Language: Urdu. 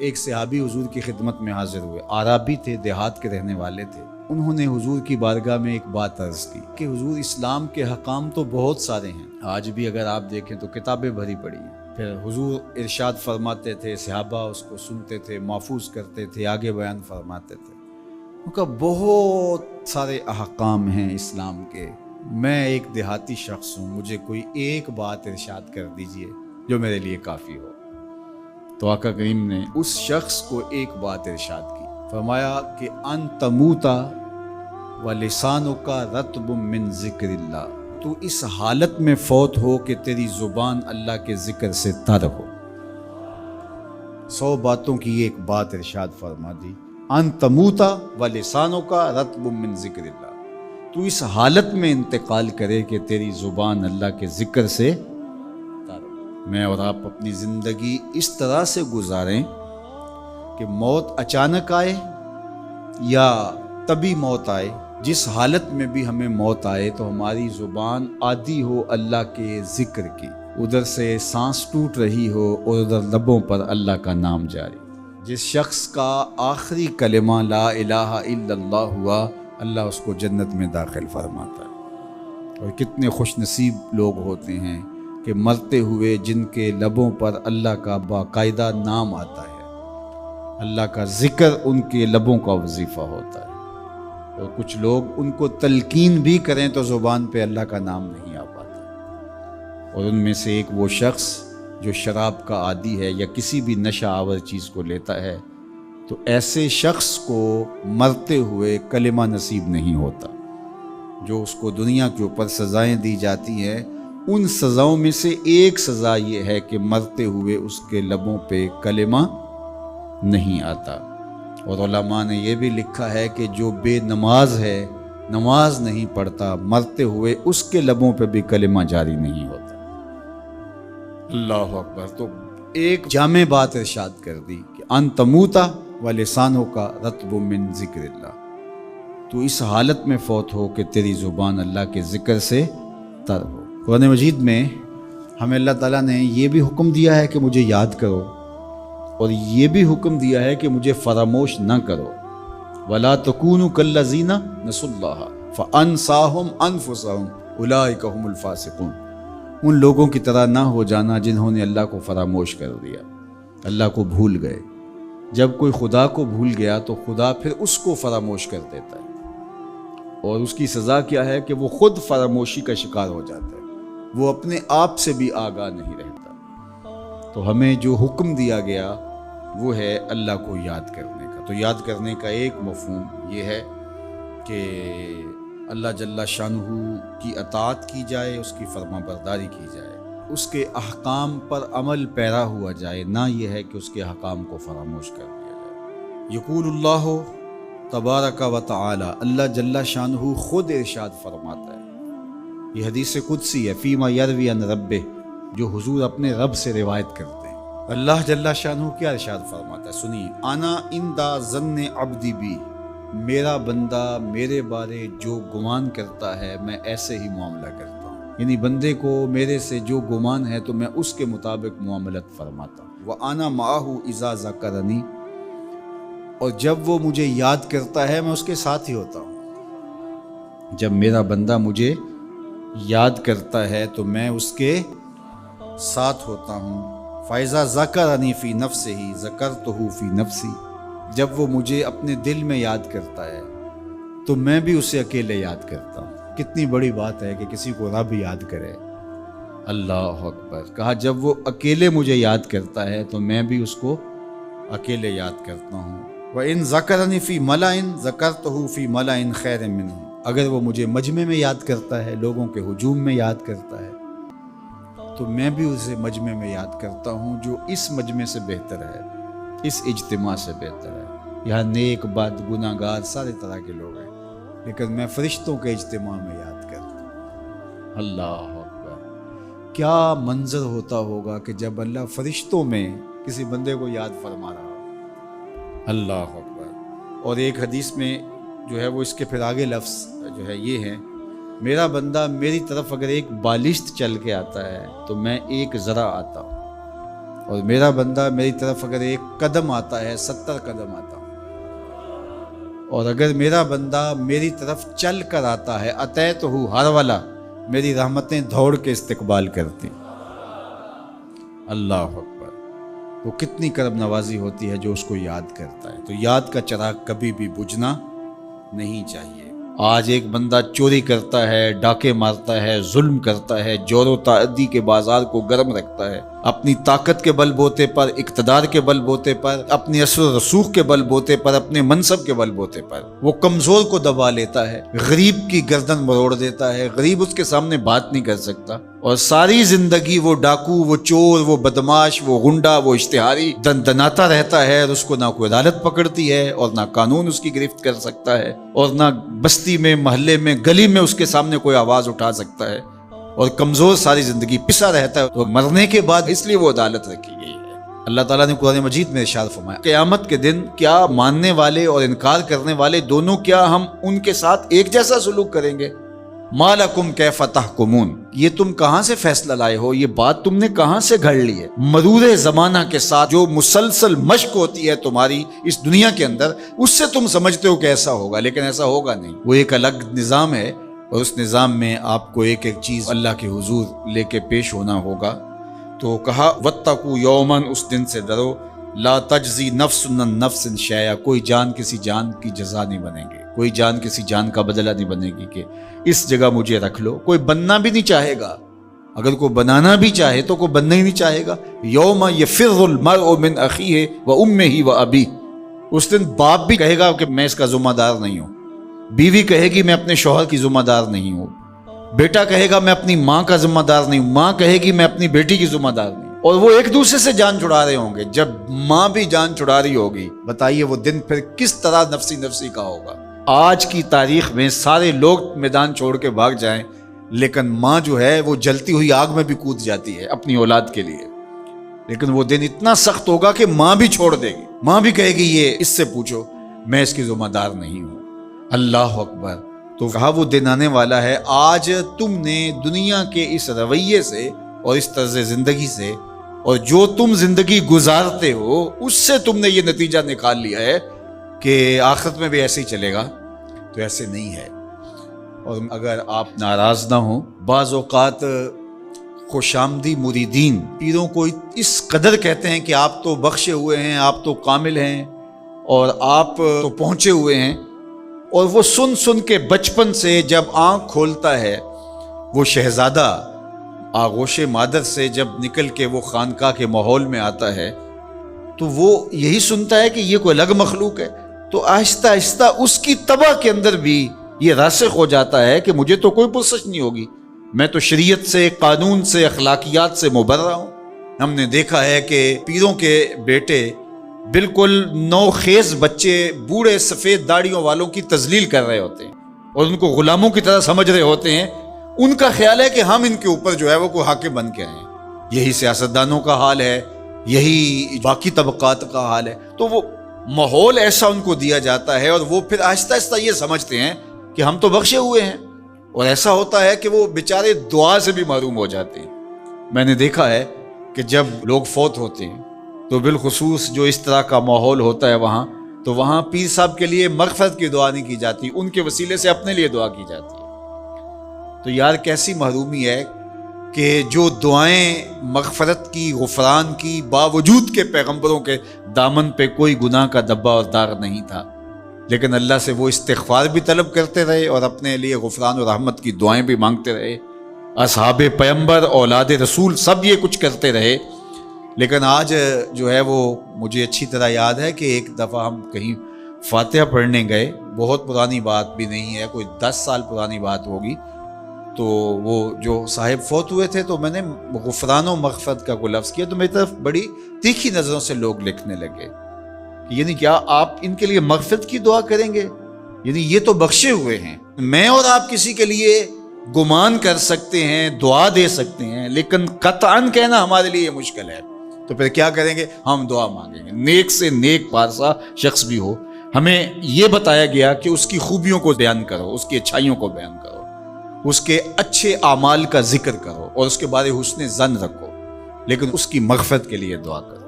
ایک صحابی حضور کی خدمت میں حاضر ہوئے، عربی تھے، دیہات کے رہنے والے تھے۔ انہوں نے حضور کی بارگاہ میں ایک بات عرض کی کہ حضور اسلام کے حکام تو بہت سارے ہیں، آج بھی اگر آپ دیکھیں تو کتابیں بھری پڑی ہیں۔ پھر حضور ارشاد فرماتے تھے، صحابہ اس کو سنتے تھے، محفوظ کرتے تھے، آگے بیان فرماتے تھے۔ ان کا بہت سارے احکام ہیں اسلام کے، میں ایک دیہاتی شخص ہوں، مجھے کوئی ایک بات ارشاد کر دیجئے جو میرے لیے کافی ہو۔ تو آقا کریم نے اس شخص کو ایک بات ارشاد کی، فرمایا کہ ان تموتا ولسانک رطب من ذکر اللہ، تو اس حالت میں فوت ہو کہ تیری زبان اللہ کے ذکر سے تر ہو۔ 100 باتوں کی ایک بات ارشاد فرما دی، ان تموتا ولسانک رطب من ذکر اللہ، تو اس حالت میں انتقال کرے کہ تیری زبان اللہ کے ذکر سے تر ہو۔ میں اور آپ اپنی زندگی اس طرح سے گزاریں کہ موت اچانک آئے یا طبی موت آئے، جس حالت میں بھی ہمیں موت آئے تو ہماری زبان عادی ہو اللہ کے ذکر کی، ادھر سے سانس ٹوٹ رہی ہو اور ادھر لبوں پر اللہ کا نام جاری۔ جس شخص کا آخری کلمہ لا الہ الا اللہ ہوا، اللہ اس کو جنت میں داخل فرماتا ہے۔ اور کتنے خوش نصیب لوگ ہوتے ہیں کہ مرتے ہوئے جن کے لبوں پر اللہ کا باقاعدہ نام آتا ہے، اللہ کا ذکر ان کے لبوں کا وظیفہ ہوتا ہے۔ اور کچھ لوگ ان کو تلقین بھی کریں تو زبان پہ اللہ کا نام نہیں آ پاتا۔ اور ان میں سے ایک وہ شخص جو شراب کا عادی ہے یا کسی بھی نشہ آور چیز کو لیتا ہے، تو ایسے شخص کو مرتے ہوئے کلمہ نصیب نہیں ہوتا۔ جو اس کو دنیا کے اوپر سزائیں دی جاتی ہیں، ان سزاؤں میں سے ایک سزا یہ ہے کہ مرتے ہوئے اس کے لبوں پہ کلمہ نہیں آتا۔ اور علماء نے یہ بھی لکھا ہے کہ جو بے نماز ہے، نماز نہیں پڑھتا، مرتے ہوئے اس کے لبوں پہ بھی کلمہ جاری نہیں ہوتا۔ اللہ اکبر۔ تو ایک جامع بات ارشاد کر دی کہ ان تموتا ولسانک رطب من ذکر اللہ، تو اس حالت میں فوت ہو کہ تیری زبان اللہ کے ذکر سے تر ہو۔ قرآن مجید میں ہمیں اللہ تعالیٰ نے یہ بھی حکم دیا ہے کہ مجھے یاد کرو، اور یہ بھی حکم دیا ہے کہ مجھے فراموش نہ کرو۔ وَلَا تَكُونُوا كَالَّذِينَ نَسُوا اللَّهَ فَأَنسَاهُمْ أَنفُسَهُمْ أُولَٰئِكَ هُمُ الْفَاسِقُونَ، ان لوگوں کی طرح نہ ہو جانا جنہوں نے اللہ کو فراموش کر دیا، اللہ کو بھول گئے۔ جب کوئی خدا کو بھول گیا تو خدا پھر اس کو فراموش کر دیتا ہے، اور اس کی سزا کیا ہے کہ وہ خود فراموشی کا شکار ہو جاتا ہے، وہ اپنے آپ سے بھی آگاہ نہیں رہتا۔ تو ہمیں جو حکم دیا گیا وہ ہے اللہ کو یاد کرنے کا۔ تو یاد کرنے کا ایک مفہوم یہ ہے کہ اللہ جل شانہ کی اطاعت کی جائے، اس کی فرما برداری کی جائے، اس کے احکام پر عمل پیرا ہوا جائے، نہ یہ ہے کہ اس کے احکام کو فراموش کر دیا جائے۔ یقول اللہ تبارک و تعالی، اللہ جل شانہ خود ارشاد فرماتا ہے، یہ حدیث قدسی ہے، فیما یروی عن ربہ، جو حضور اپنے رب سے روایت کرتے ہیں۔ اللہ جل شانہ کیا ارشاد فرماتا ہے، سنیے، انا عند ظن عبدی بی، میرا بندہ میرے بارے جو گمان کرتا ہے میں ایسے ہی معاملہ کرتا ہوں، یعنی بندے کو میرے سے جو گمان ہے تو میں اس کے مطابق معاملت فرماتا ہوں۔ وَأَنَا مَعَهُ إِذَا ذَكَرَنِي، اور جب وہ مجھے یاد کرتا ہے میں اس کے ساتھ ہی ہوتا ہوں۔ جب میرا بندہ مجھے یاد کرتا ہے تو میں اس کے ساتھ ہوتا ہوں۔ فَإِذَا ذَكَرَنِي فِي نَفْسِهِ ذَكَرْتُهُ فِي نَفْسِي، جب وہ مجھے اپنے دل میں یاد کرتا ہے تو میں بھی اسے اکیلے یاد کرتا ہوں۔ کتنی بڑی بات ہے کہ کسی کو رب یاد کرے، اللہ اکبر۔ کہا جب وہ اکیلے مجھے یاد کرتا ہے تو میں بھی اس کو اکیلے یاد کرتا ہوں۔ وَإِن ذَكَرَنِي فِي مَلَئٍ ذَكَرْتُهُ فِي مَلَئٍ خَيْرٍ مِّنْهُمْ، اگر وہ مجھے مجمع میں یاد کرتا ہے، لوگوں کے ہجوم میں یاد کرتا ہے، تو میں بھی اسے مجمع میں یاد کرتا ہوں جو اس مجمع سے بہتر ہے، اس اجتماع سے بہتر ہے۔ یہاں نیک بد گناہ گار سارے طرح کے لوگ ہیں، لیکن میں فرشتوں کے اجتماع میں یاد کرتا ہوں۔ اللہ اکبر۔ کیا منظر ہوتا ہوگا کہ جب اللہ فرشتوں میں کسی بندے کو یاد فرما رہا ہو، اللہ اکبر۔ اور ایک حدیث میں جو ہے وہ اس کے پھر آگے لفظ جو ہے یہ ہے، میرا بندہ میری طرف اگر ایک بالشت چل کے آتا ہے تو میں ایک ذرا آتا ہوں، اور میرا بندہ میری طرف اگر ایک قدم آتا ہے 70 قدم آتا ہوں، اور اگر میرا بندہ میری طرف چل کر آتا ہے اتیت ہو ہر والا، میری رحمتیں دوڑ کے استقبال کرتی۔ اللہ اکبر، وہ کتنی کرم نوازی ہوتی ہے جو اس کو یاد کرتا ہے۔ تو یاد کا چراغ کبھی بھی بجھنا نہیں چاہیے۔ آج ایک بندہ چوری کرتا ہے، ڈاکے مارتا ہے، ظلم کرتا ہے، جور و تعدی کے بازار کو گرم رکھتا ہے، اپنی طاقت کے بل بوتے پر، اقتدار کے بل بوتے پر، اپنی اثر و رسوخ کے بل بوتے پر، اپنے منصب کے بل بوتے پر وہ کمزور کو دبا لیتا ہے، غریب کی گردن مروڑ دیتا ہے، غریب اس کے سامنے بات نہیں کر سکتا، اور ساری زندگی وہ ڈاکو، وہ چور، وہ بدماش، وہ غنڈا، وہ اشتہاری دندناتا رہتا ہے، اور اس کو نہ کوئی عدالت پکڑتی ہے اور نہ قانون اس کی گرفت کر سکتا ہے، اور نہ بستی میں، محلے میں، گلی میں اس کے سامنے کوئی آواز اٹھا سکتا ہے، اور کمزور ساری زندگی پسا رہتا ہے۔ تو مرنے کے بعد اس لیے وہ عدالت رکھی گئی ہے۔ اللہ تعالیٰ نے قرآن مجید میں ارشاد فرمایا، قیامت کے دن کیا ماننے والے اور انکار کرنے والے دونوں، کیا ہم ان کے ساتھ ایک جیسا سلوک کریں گے؟ ما لکم کیف تحکمون، یہ تم کہاں سے فیصلہ لائے ہو؟ یہ بات تم نے کہاں سے گھڑ لی ہے؟ مرور زمانہ کے ساتھ جو مسلسل مشق ہوتی ہے تمہاری اس دنیا کے اندر، اس سے تم سمجھتے ہو کہ ایسا ہوگا، لیکن ایسا ہوگا نہیں۔ وہ ایک الگ نظام ہے، اور اس نظام میں آپ کو ایک ایک چیز اللہ کے حضور لے کے پیش ہونا ہوگا۔ تو کہا واتقوا یوماً، اس دن سے ڈرو، لا تجزی نفس عن نفس شیئا، کوئی جان کسی جان کی جزا نہیں بنے گی، کوئی جان کسی جان کا بدلہ نہیں بنے گی کہ اس جگہ مجھے رکھ لو۔ کوئی بننا بھی نہیں چاہے گا، اگر کوئی بنانا بھی چاہے تو کوئی بننا ہی نہیں چاہے گا۔ یوم یفر المرء من اخیہ و امہ و ابیہ، اس دن باپ بھی کہے گا کہ میں اس کا ذمہ دار نہیں ہوں، بیوی کہے گی میں اپنے شوہر کی ذمہ دار نہیں ہوں، بیٹا کہے گا میں اپنی ماں کا ذمہ دار نہیں ہوں، ماں کہے گی میں اپنی بیٹی کی ذمہ دار نہیں ہوں، اور وہ ایک دوسرے سے جان چھڑا رہے ہوں گے۔ جب ماں بھی جان چھڑا رہی ہوگی، بتائیے وہ دن پھر کس طرح نفسی نفسی کا ہوگا۔ آج کی تاریخ میں سارے لوگ میدان چھوڑ کے بھاگ جائیں، لیکن ماں جو ہے وہ جلتی ہوئی آگ میں بھی کود جاتی ہے اپنی اولاد کے لیے، لیکن وہ دن اتنا سخت ہوگا کہ ماں بھی چھوڑ دے گی، ماں بھی کہے گی یہ اس سے پوچھو، میں اس کی ذمہ دار نہیں ہوں۔ اللہ اکبر۔ تو کہا وہ دن آنے والا ہے، آج تم نے دنیا کے اس رویے سے اور اس طرز زندگی سے، اور جو تم زندگی گزارتے ہو اس سے تم نے یہ نتیجہ نکال لیا ہے کہ آخرت میں بھی ایسے ہی چلے گا، تو ایسے نہیں ہے۔ اور اگر آپ ناراض نہ ہوں، بعض اوقات خوش آمدی مریدین پیروں کو اس قدر کہتے ہیں کہ آپ تو بخشے ہوئے ہیں، آپ تو کامل ہیں، اور آپ تو پہنچے ہوئے ہیں، اور وہ سن سن کے بچپن سے جب آنکھ کھولتا ہے وہ شہزادہ آغوش مادر سے جب نکل کے وہ خانقاہ کے ماحول میں آتا ہے تو وہ یہی سنتا ہے کہ یہ کوئی الگ مخلوق ہے، تو آہستہ آہستہ اس کی طبع کے اندر بھی یہ راسخ ہو جاتا ہے کہ مجھے تو کوئی پرسش نہیں ہوگی، میں تو شریعت سے، قانون سے، اخلاقیات سے مبرہ ہوں۔ ہم نے دیکھا ہے کہ پیروں کے بیٹے بالکل نوخیز بچے بوڑھے سفید داڑھیوں والوں کی تذلیل کر رہے ہوتے ہیں اور ان کو غلاموں کی طرح سمجھ رہے ہوتے ہیں۔ ان کا خیال ہے کہ ہم ان کے اوپر جو ہے وہ کوئی حاکم بن کے آئیں۔ یہی سیاستدانوں کا حال ہے، یہی باقی طبقات کا حال ہے۔ تو وہ ماحول ایسا ان کو دیا جاتا ہے، اور وہ پھر آہستہ آہستہ یہ سمجھتے ہیں کہ ہم تو بخشے ہوئے ہیں، اور ایسا ہوتا ہے کہ وہ بیچارے دعا سے بھی محروم ہو جاتے ہیں۔ میں نے دیکھا ہے کہ جب لوگ فوت ہوتے ہیں تو بالخصوص جو اس طرح کا ماحول ہوتا ہے وہاں، تو وہاں پیر صاحب کے لیے مغفرت کی دعا نہیں کی جاتی، ان کے وسیلے سے اپنے لیے دعا کی جاتی ہے۔ تو یار کیسی محرومی ہے کہ جو دعائیں مغفرت کی، غفران کی، باوجود کے پیغمبروں کے دامن پہ کوئی گناہ کا دبا اور داغ نہیں تھا، لیکن اللہ سے وہ استغفار بھی طلب کرتے رہے اور اپنے لیے غفران و رحمت کی دعائیں بھی مانگتے رہے۔ اصحاب پیغمبر، اولاد رسول سب یہ کچھ کرتے رہے۔ لیکن آج جو ہے وہ مجھے اچھی طرح یاد ہے کہ ایک دفعہ ہم کہیں فاتحہ پڑھنے گئے، بہت پرانی بات بھی نہیں ہے، کوئی 10 سال پرانی بات ہوگی، تو وہ جو صاحب فوت ہوئے تھے تو میں نے غفران و مغفرت کا کوئی لفظ کیا تو میری طرف بڑی تیکھی نظروں سے لوگ لکھنے لگے کہ یعنی کیا آپ ان کے لیے مغفرت کی دعا کریں گے؟ یعنی یہ تو بخشے ہوئے ہیں۔ میں اور آپ کسی کے لیے گمان کر سکتے ہیں، دعا دے سکتے ہیں، لیکن قطعاً کہنا ہمارے لیے یہ مشکل ہے۔ تو پھر کیا کریں گے؟ ہم دعا مانگیں گے۔ نیک سے نیک پارسا شخص بھی ہو، ہمیں یہ بتایا گیا کہ اس کی خوبیوں کو بیان کرو، اس کی اچھائیوں کو بیان کرو، اس کے اچھے اعمال کا ذکر کرو، اور اس کے بارے حسن ظن رکھو۔ لیکن اس کی مغفرت کے لیے دعا کر.